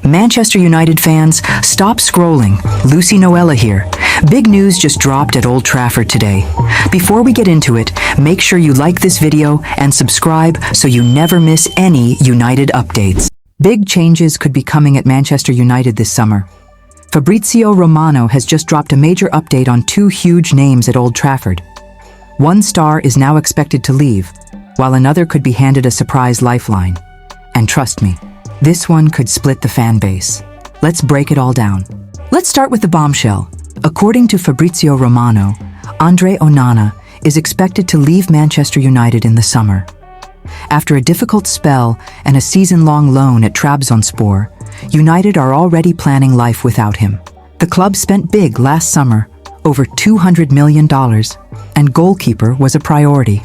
Manchester United fans, stop scrolling. Lucy Noella here. Big news just dropped at Old Trafford today. Before we get into it, make sure you like this video and subscribe so you never miss any United updates. Big changes could be coming at Manchester United this summer. Fabrizio Romano has just dropped a major update on two huge names at Old Trafford. One star is now expected to leave, while another could be handed a surprise lifeline. And trust me, this one could split the fan base. Let's break it all down. Let's start with the bombshell. According to Fabrizio Romano, André Onana is expected to leave Manchester United in the summer. After a difficult spell and a season-long loan at Trabzonspor, United are already planning life without him. The club spent big last summer, over $200 million, and goalkeeper was a priority.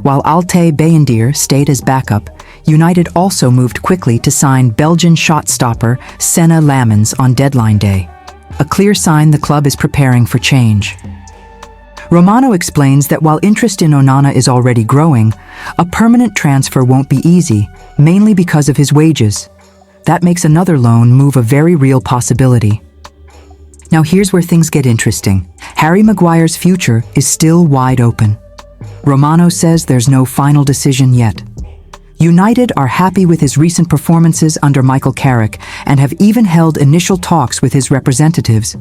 While Altay Bayindir stayed as backup, United also moved quickly to sign Belgian shot-stopper Senna Lamens on deadline day. A clear sign the club is preparing for change. Romano explains that while interest in Onana is already growing, a permanent transfer won't be easy, mainly because of his wages. That makes another loan move a very real possibility. Now here's where things get interesting. Harry Maguire's future is still wide open. Romano says there's no final decision yet. United are happy with his recent performances under Michael Carrick and have even held initial talks with his representatives,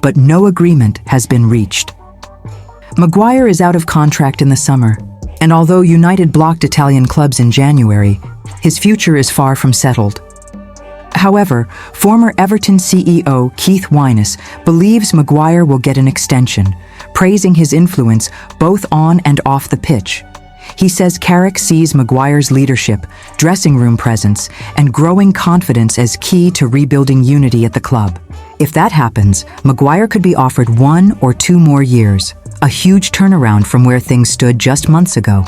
but no agreement has been reached. Maguire is out of contract in the summer, and although United blocked Italian clubs in January, his future is far from settled. However, former Everton CEO Keith Wyness believes Maguire will get an extension, praising his influence both on and off the pitch. He says Carrick sees Maguire's leadership, dressing room presence, and growing confidence as key to rebuilding unity at the club. If that happens, Maguire could be offered 1 or 2 more years, a huge turnaround from where things stood just months ago.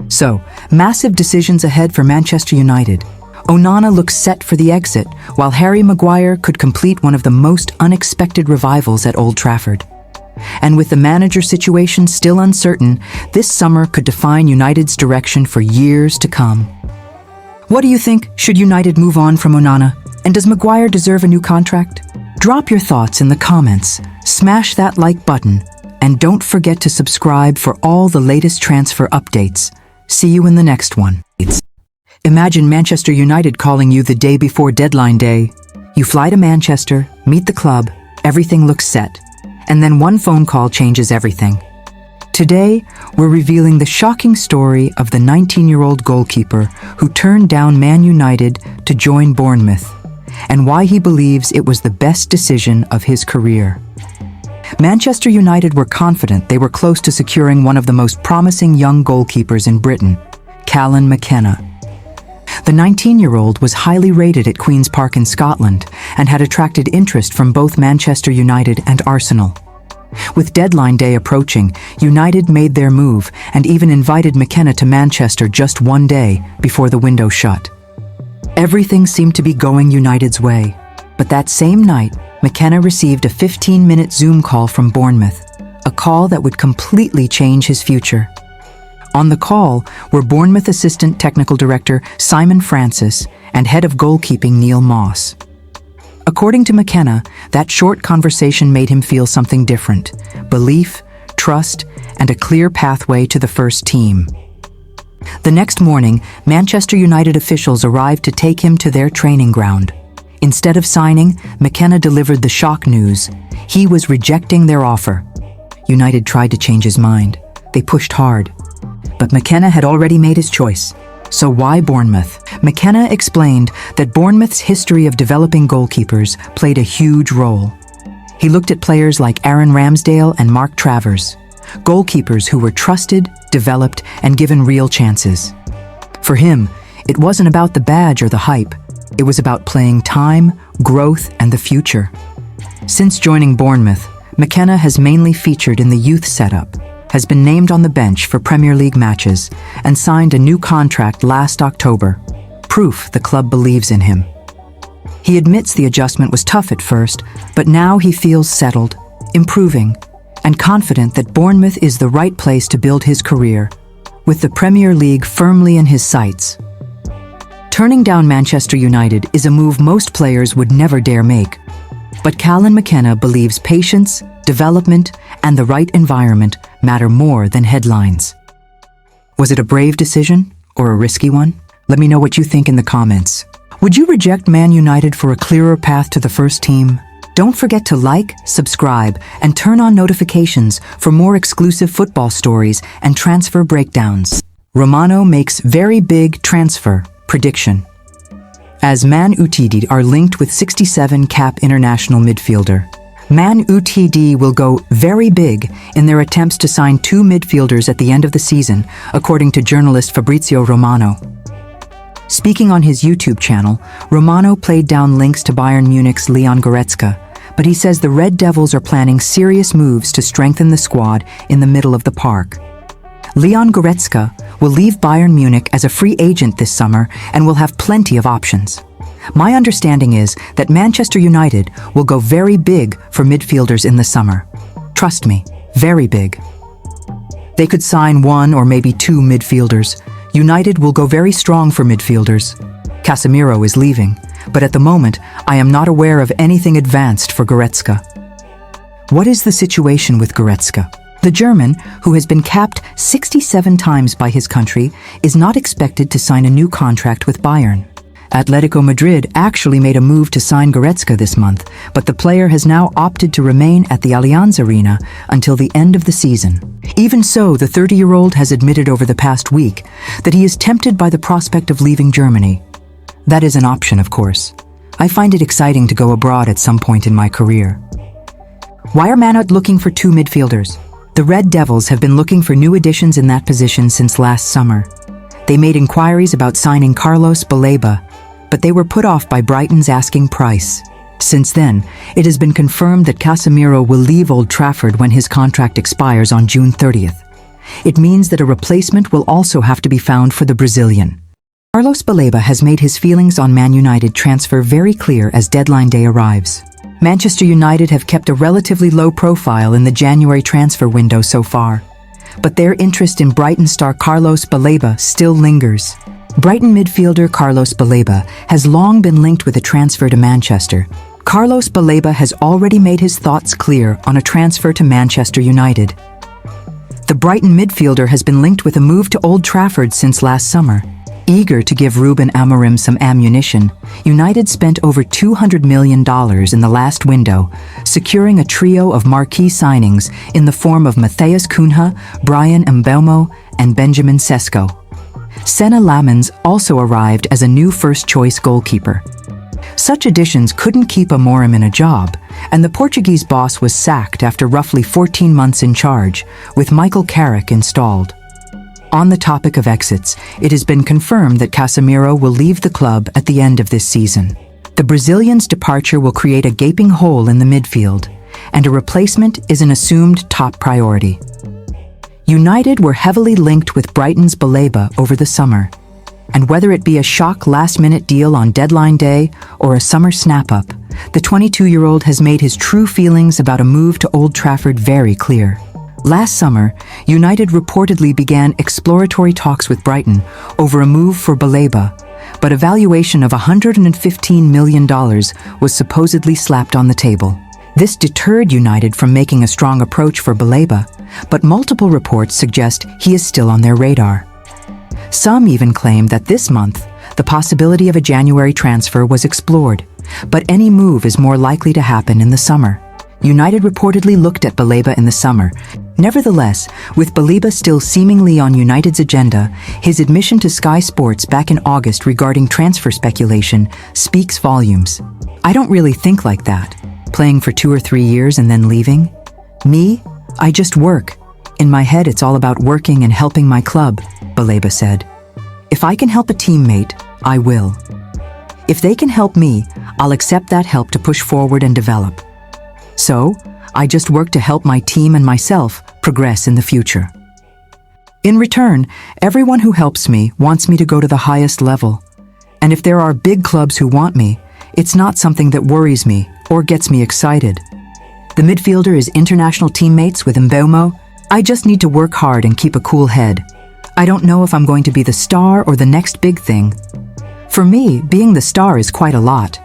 So, massive decisions ahead for Manchester United. Onana looks set for the exit, while Harry Maguire could complete one of the most unexpected revivals at Old Trafford. And with the manager situation still uncertain, this summer could define United's direction for years to come. What do you think? Should United move on from Onana? And does Maguire deserve a new contract? Drop your thoughts in the comments, smash that like button, and don't forget to subscribe for all the latest transfer updates. See you in the next one. Imagine Manchester United calling you the day before deadline day. You fly to Manchester, meet the club, everything looks set. And then one phone call changes everything. Today, we're revealing the shocking story of the 19-year-old goalkeeper who turned down Man United to join Bournemouth, and why he believes it was the best decision of his career. Manchester United were confident they were close to securing one of the most promising young goalkeepers in Britain, Callan McKenna. The 19-year-old was highly rated at Queen's Park in Scotland and had attracted interest from both Manchester United and Arsenal. With deadline day approaching, United made their move and even invited McKenna to Manchester just one day before the window shut. Everything seemed to be going United's way, but that same night, McKenna received a 15-minute Zoom call from Bournemouth, a call that would completely change his future. On the call were Bournemouth Assistant Technical Director Simon Francis and Head of Goalkeeping Neil Moss. According to McKenna, that short conversation made him feel something different: belief, trust, and a clear pathway to the first team. The next morning, Manchester United officials arrived to take him to their training ground. Instead of signing, McKenna delivered the shock news. He was rejecting their offer. United tried to change his mind. They pushed hard. But McKenna had already made his choice. So why Bournemouth? McKenna explained that Bournemouth's history of developing goalkeepers played a huge role. He looked at players like Aaron Ramsdale and Mark Travers, goalkeepers who were trusted, developed, and given real chances. For him, it wasn't about the badge or the hype. It was about playing time, growth, and the future. Since joining Bournemouth, McKenna has mainly featured in the youth setup, has been named on the bench for Premier League matches, and signed a new contract last October. Proof the club believes in him. He admits the adjustment was tough at first, but now he feels settled, improving, and confident that Bournemouth is the right place to build his career, with the Premier League firmly in his sights. Turning down Manchester United is a move most players would never dare make. But Callan McKenna believes patience, development, and the right environment matter more than headlines. Was it a brave decision or a risky one? Let me know what you think in the comments. Would you reject Man United for a clearer path to the first team? Don't forget to like, subscribe, and turn on notifications for more exclusive football stories and transfer breakdowns. Romano makes very big transfer prediction. As Man United are linked with 67 cap international midfielder. Man United will go very big in their attempts to sign 2 midfielders at the end of the season, according to journalist Fabrizio Romano. Speaking on his YouTube channel, Romano played down links to Bayern Munich's Leon Goretzka, but he says the Red Devils are planning serious moves to strengthen the squad in the middle of the park. Leon Goretzka will leave Bayern Munich as a free agent this summer and will have plenty of options. My understanding is that Manchester United will go very big for midfielders in the summer. Trust me, very big. They could sign 1 or maybe 2 midfielders. United will go very strong for midfielders. Casemiro is leaving, but at the moment, I am not aware of anything advanced for Goretzka. What is the situation with Goretzka? The German, who has been capped 67 times by his country, is not expected to sign a new contract with Bayern. Atletico Madrid actually made a move to sign Goretzka this month, but the player has now opted to remain at the Allianz Arena until the end of the season. Even so, the 30-year-old has admitted over the past week that he is tempted by the prospect of leaving Germany. That is an option, of course. I find it exciting to go abroad at some point in my career. Why are Man United looking for 2 midfielders? The Red Devils have been looking for new additions in that position since last summer. They made inquiries about signing Carlos Baleba, but they were put off by Brighton's asking price. Since then, it has been confirmed that Casemiro will leave Old Trafford when his contract expires on June 30th. It means that a replacement will also have to be found for the Brazilian. Carlos Baleba has made his feelings on Man United transfer very clear as deadline day arrives. Manchester United have kept a relatively low profile in the January transfer window so far, but their interest in Brighton star Carlos Baleba still lingers. Brighton midfielder Carlos Baleba has long been linked with a transfer to Manchester. Carlos Baleba has already made his thoughts clear on a transfer to Manchester United. The Brighton midfielder has been linked with a move to Old Trafford since last summer. Eager to give Ruben Amorim some ammunition, United spent over $200 million in the last window, securing a trio of marquee signings in the form of Matheus Cunha, Bryan Mbeumo, and Benjamin Sesko. Senna Lamens also arrived as a new first-choice goalkeeper. Such additions couldn't keep Amorim in a job, and the Portuguese boss was sacked after roughly 14 months in charge, with Michael Carrick installed. On the topic of exits, it has been confirmed that Casemiro will leave the club at the end of this season. The Brazilian's departure will create a gaping hole in the midfield, and a replacement is an assumed top priority. United were heavily linked with Brighton's Baleba over the summer, and whether it be a shock last-minute deal on deadline day or a summer snap-up, the 22-year-old has made his true feelings about a move to Old Trafford very clear. Last summer, United reportedly began exploratory talks with Brighton over a move for Baleba, but a valuation of $115 million was supposedly slapped on the table. This deterred United from making a strong approach for Baleba, but multiple reports suggest he is still on their radar. Some even claim that this month, the possibility of a January transfer was explored, but any move is more likely to happen in the summer. United reportedly looked at Baleba in the summer. Nevertheless, with Baleba still seemingly on United's agenda, his admission to Sky Sports back in August regarding transfer speculation speaks volumes. I don't really think like that, playing for 2 or 3 years and then leaving. Me? I just work. In my head, it's all about working and helping my club, Baleba said. If I can help a teammate, I will. If they can help me, I'll accept that help to push forward and develop. So, I just work to help my team and myself progress in the future. In return, everyone who helps me wants me to go to the highest level. And if there are big clubs who want me, it's not something that worries me or gets me excited. The midfielder is international teammates with Mbeumo. I just need to work hard and keep a cool head. I don't know if I'm going to be the star or the next big thing. For me, being the star is quite a lot.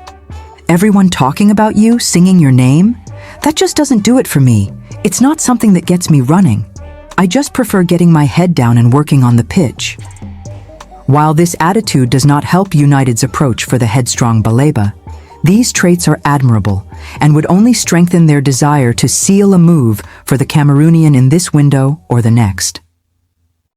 Everyone talking about you, singing your name? That just doesn't do it for me. It's not something that gets me running. I just prefer getting my head down and working on the pitch. While this attitude does not help United's approach for the headstrong Baleba, these traits are admirable and would only strengthen their desire to seal a move for the Cameroonian in this window or the next.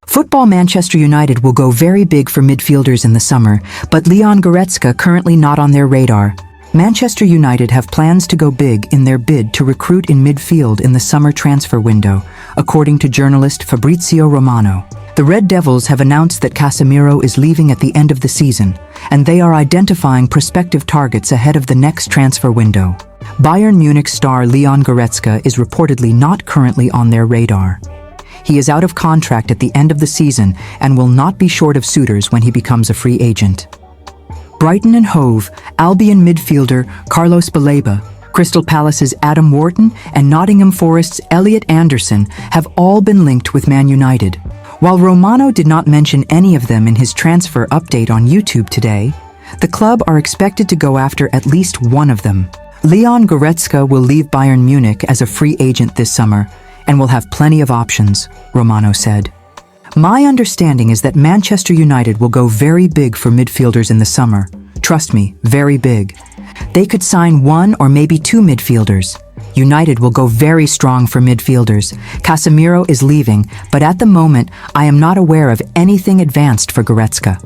Football Manchester United will go very big for midfielders in the summer, but Leon Goretzka currently not on their radar. Manchester United have plans to go big in their bid to recruit in midfield in the summer transfer window, according to journalist Fabrizio Romano. The Red Devils have announced that Casemiro is leaving at the end of the season, and they are identifying prospective targets ahead of the next transfer window. Bayern Munich star Leon Goretzka is reportedly not currently on their radar. He is out of contract at the end of the season and will not be short of suitors when he becomes a free agent. Brighton and Hove, Albion midfielder Carlos Baleba, Crystal Palace's Adam Wharton, and Nottingham Forest's Elliot Anderson have all been linked with Man United. While Romano did not mention any of them in his transfer update on YouTube today, the club are expected to go after at least one of them. Leon Goretzka will leave Bayern Munich as a free agent this summer and will have plenty of options, Romano said. My understanding is that Manchester United will go very big for midfielders in the summer. Trust me, very big. They could sign one or maybe two midfielders. United will go very strong for midfielders. Casemiro is leaving, but at the moment, I am not aware of anything advanced for Goretzka.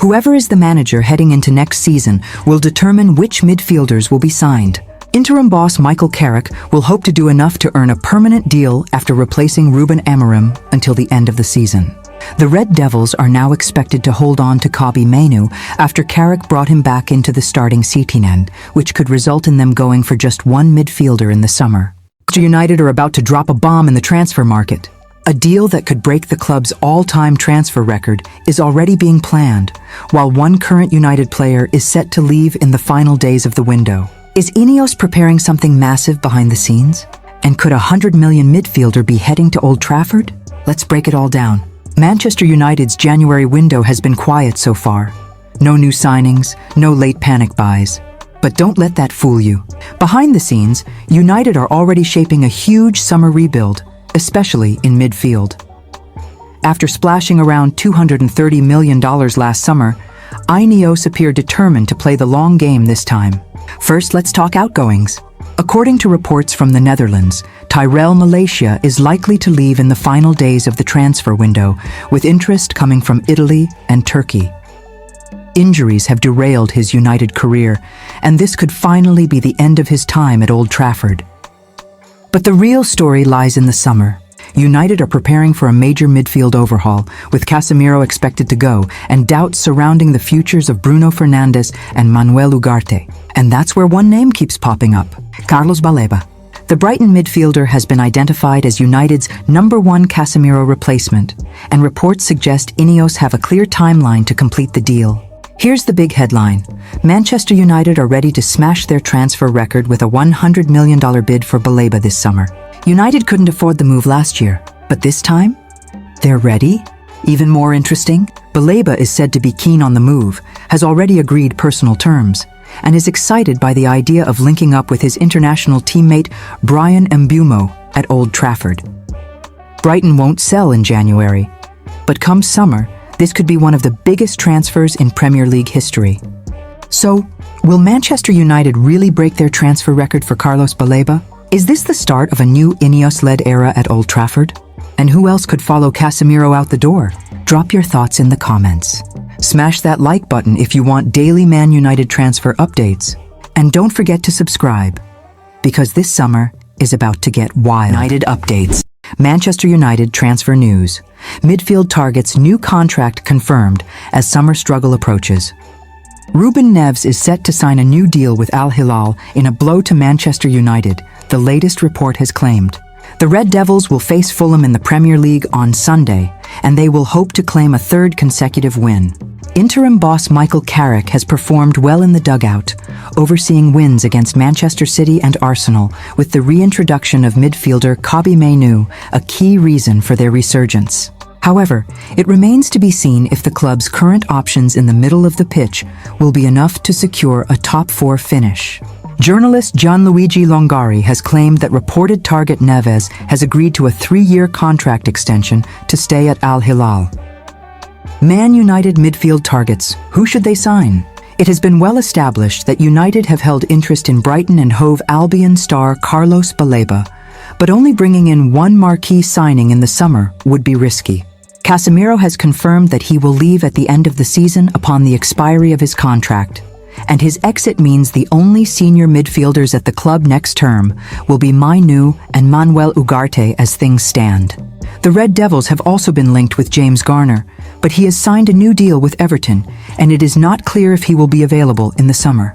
Whoever is the manager heading into next season will determine which midfielders will be signed. Interim boss Michael Carrick will hope to do enough to earn a permanent deal after replacing Ruben Amorim until the end of the season. The Red Devils are now expected to hold on to Kobbie Mainoo after Carrick brought him back into the starting seating end, which could result in them going for just one midfielder in the summer. Manchester United are about to drop a bomb in the transfer market. A deal that could break the club's all-time transfer record is already being planned, while one current United player is set to leave in the final days of the window. Is Ineos preparing something massive behind the scenes? And could a $100 million midfielder be heading to Old Trafford? Let's break it all down. Manchester United's January window has been quiet so far. No new signings, no late panic buys. But don't let that fool you. Behind the scenes, United are already shaping a huge summer rebuild, especially in midfield. After splashing around $230 million last summer, Ineos appear determined to play the long game this time. First, let's talk outgoings. According to reports from the Netherlands, Tyrell Malaysia is likely to leave in the final days of the transfer window, with interest coming from Italy and Turkey. Injuries have derailed his United career, and this could finally be the end of his time at Old Trafford. But the real story lies in the summer. United are preparing for a major midfield overhaul, with Casemiro expected to go, and doubts surrounding the futures of Bruno Fernandes and Manuel Ugarte. And that's where one name keeps popping up: Carlos Baleba. The Brighton midfielder has been identified as United's #1 Casemiro replacement, and reports suggest Ineos have a clear timeline to complete the deal. Here's the big headline: Manchester United are ready to smash their transfer record with a $100 million bid for Baleba this summer. United couldn't afford the move last year, but this time, they're ready? Even more interesting, Baleba is said to be keen on the move, has already agreed personal terms, and is excited by the idea of linking up with his international teammate Brian Mbeumo at Old Trafford. Brighton won't sell in January, but come summer, this could be one of the biggest transfers in Premier League history. So, will Manchester United really break their transfer record for Carlos Baleba? Is this the start of a new Ineos-led era at Old Trafford? And who else could follow Casemiro out the door? Drop your thoughts in the comments. Smash that like button if you want daily Man United transfer updates. And don't forget to subscribe, because this summer is about to get wild. United updates. Manchester United transfer news. Midfield targets new contract confirmed as summer struggle approaches. Ruben Neves is set to sign a new deal with Al Hilal in a blow to Manchester United, the latest report has claimed. The Red Devils will face Fulham in the Premier League on Sunday, and they will hope to claim a third consecutive win. Interim boss Michael Carrick has performed well in the dugout, overseeing wins against Manchester City and Arsenal, with the reintroduction of midfielder Kobbie Mainoo a key reason for their resurgence. However, it remains to be seen if the club's current options in the middle of the pitch will be enough to secure a top 4 finish. Journalist Gianluigi Longari has claimed that reported target Neves has agreed to a 3-year contract extension to stay at Al Hilal. Man United midfield targets, who should they sign? It has been well established that United have held interest in Brighton and Hove Albion star Carlos Baleba, but only bringing in one marquee signing in the summer would be risky. Casemiro has confirmed that he will leave at the end of the season upon the expiry of his contract, and his exit means the only senior midfielders at the club next term will be Mainu and Manuel Ugarte as things stand. The Red Devils have also been linked with James Garner, but he has signed a new deal with Everton, and it is not clear if he will be available in the summer.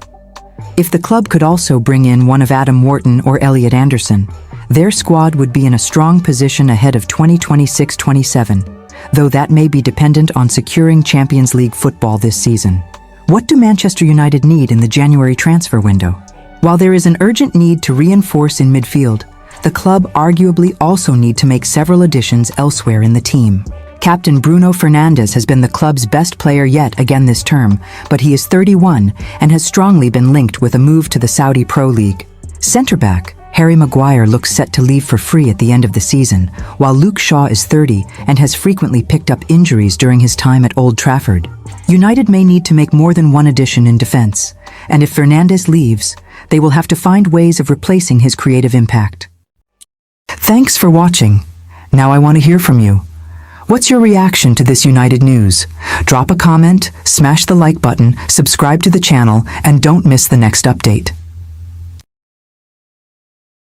If the club could also bring in one of Adam Wharton or Elliot Anderson, their squad would be in a strong position ahead of 2026-27, though that may be dependent on securing Champions League football this season. What do Manchester United need in the January transfer window? While there is an urgent need to reinforce in midfield, the club arguably also need to make several additions elsewhere in the team. Captain Bruno Fernandes has been the club's best player yet again this term, but he is 31 and has strongly been linked with a move to the Saudi Pro League. Centre-back Harry Maguire looks set to leave for free at the end of the season, while Luke Shaw is 30 and has frequently picked up injuries during his time at Old Trafford. United may need to make more than one addition in defence, and if Fernandes leaves, they will have to find ways of replacing his creative impact. Thanks for watching. Now I want to hear from you. What's your reaction to this United news? Drop a comment, smash the like button, subscribe to the channel, and don't miss the next update.